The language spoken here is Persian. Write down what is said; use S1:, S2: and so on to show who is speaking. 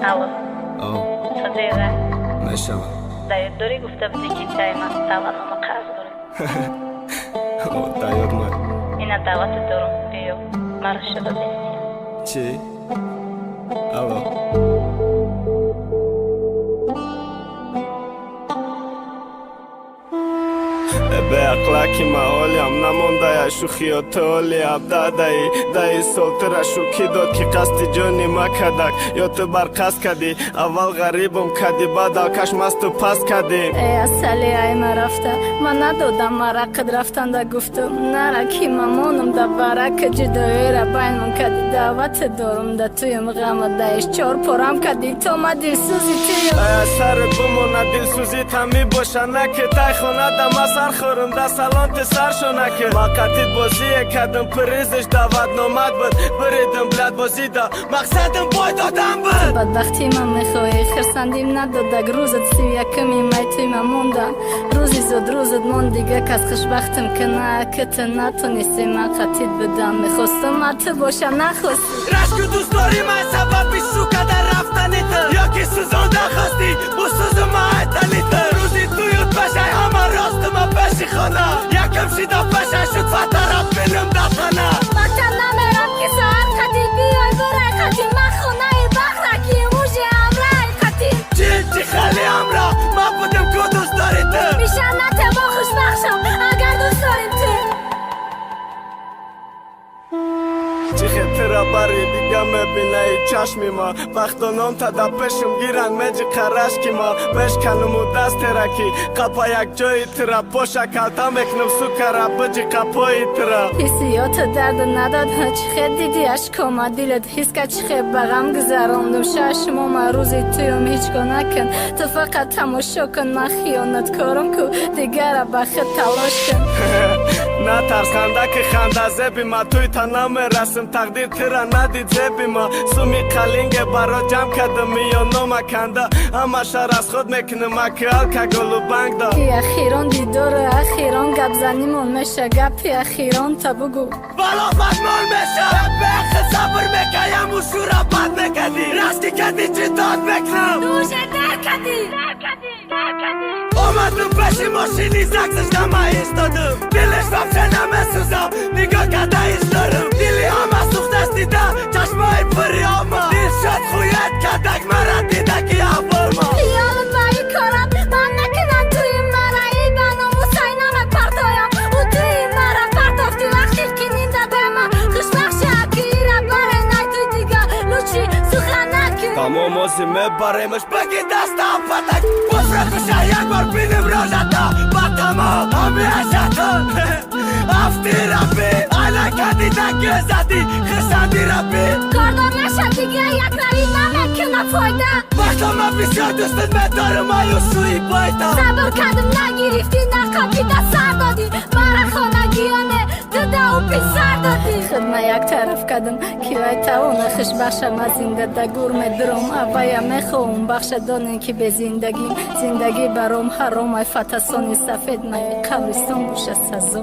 S1: الو
S2: صديقه
S1: نشوه
S2: داری گفته بودی که چای من تولنامه قرض داریم
S1: دایور من
S2: اینا دعوت دارم بیا مرا شده بینیم
S1: چی؟ الو به اقلاکی محالیم نمانده یا شوخی و تولی عبدادهی دهی سلطره شوکی داد که قصد جانی ما کدک یا تو برقصد کدی اول غریبم کدی بعد آکش مستو پس کدی
S3: ای اصلی ای ما رفته من ندادم مرقد رفتن دا گفتم نرکی مامانم دا برک جدایی را بینم کدی دعوت دارم دا تویم غم دایش چار پرم کدی تو ما دل سوزی تیم
S1: ای سر بمونه دل سوزی تمی باشه نکه تای خونه دا ما سر خورم دا سالانت سر شو نکه ما قتید بازی کدم پریزش دعوت نامد بود بریدم بلد بازی دا مقصدم بای دادم بود
S3: بدبختی من میخوایی خرسندیم ندادگ روزت سی یکمی می توی من موندم روزی زود روزت من دیگه کس خوشبختم که نه که تو نتونستی من قتید بدم میخواستم مت باشه نخواستی
S1: رشک دوست داری من سببی شو کده رفتنی تو یا که سوزان خواستی بو سوز ما ایتنی تو روزی تویوت بشه همه راست ما پشی خانه یکم شیدا بشه شد فترات بینم دفنه
S3: مکتب نمیرم که ساعت خطی بیای برای خطی من خونه بخرکی موجی امرای خطی
S1: چی خیلی امرا ما بودم که دوست داری تو
S3: میشه نته با خوشبخشم اگر دوست داریم تو
S1: چی خطره باری دیگه میبینه ای چشمی ما وقتانام تا دا پشم گیرن مجی قرشکی ما بشکنم و دست ترکی قپا یک جایی ترا پاشا کلتا میکنم سکره بجی قپایی ترا
S3: حسیات درد نداد چی خیلی دیدی اشکاما دیلت حس که چی خیلی بغم گذراندم ششم ما روزی تویم هیچ گو نکن تو فقط تماشا کن من خیانت کارم کو دیگر بخت تلاش کن
S1: نه ترس خنده که خنده زبی ما توی تا نمیرسم تقدیر تیرا ندید زبی ما سومی قلینگ برا جمع کدم یا نوما کنده اما شر از خود میکنم اکیال که گلو بنگ دا
S3: ای اخیران دیدار اخیران گپ زنیمون میشه گپی اخیران تا بگو
S1: بالا بدمال میشه بخ صبر میکنم و شورا بد میکنی راستی کدی چی داد میکنم
S3: دوشه در کدی
S1: اومدم پشی ماشینی زکسش نمه ایستادم دلش بمشه نمیسوزم نگاه کده ایش دارم دلی همه سوخت است دیده چشمای پری آما دل شد خویت کدک مرا دیده که افرما
S3: خیالم بایی کارم من نکنم توی مرا ای بنام و سینم پرتایم و توی مرا پرتافتی وقتی که نینده به من خوشبخش اکی را برای نای توی دیگه لوچی سخن نکن
S1: تمام آزی میبریمش بگی دست پتک بفرقشه یک بار بینیم راجتا با تمام همیشه کن افتی ربی علا کدی دکه زدی خسندی ربی
S3: کاردار نشه دیگه یک نوی نمیکنه فایده
S1: وقتا من بسیار دوستت میدارم آیوسوی بایتا
S3: صبر کردم نگیرفتی نقابی دست سر دادی مرا خانگیانه داده و پیسر دادی خدمه یک طرف کردم که وی توانه خوش بخشم از زنده دگور میدرم اویا میخوام بخش دانین که به زندگی برام حرام ای فتسانی سفید می قبرستان باشه سزا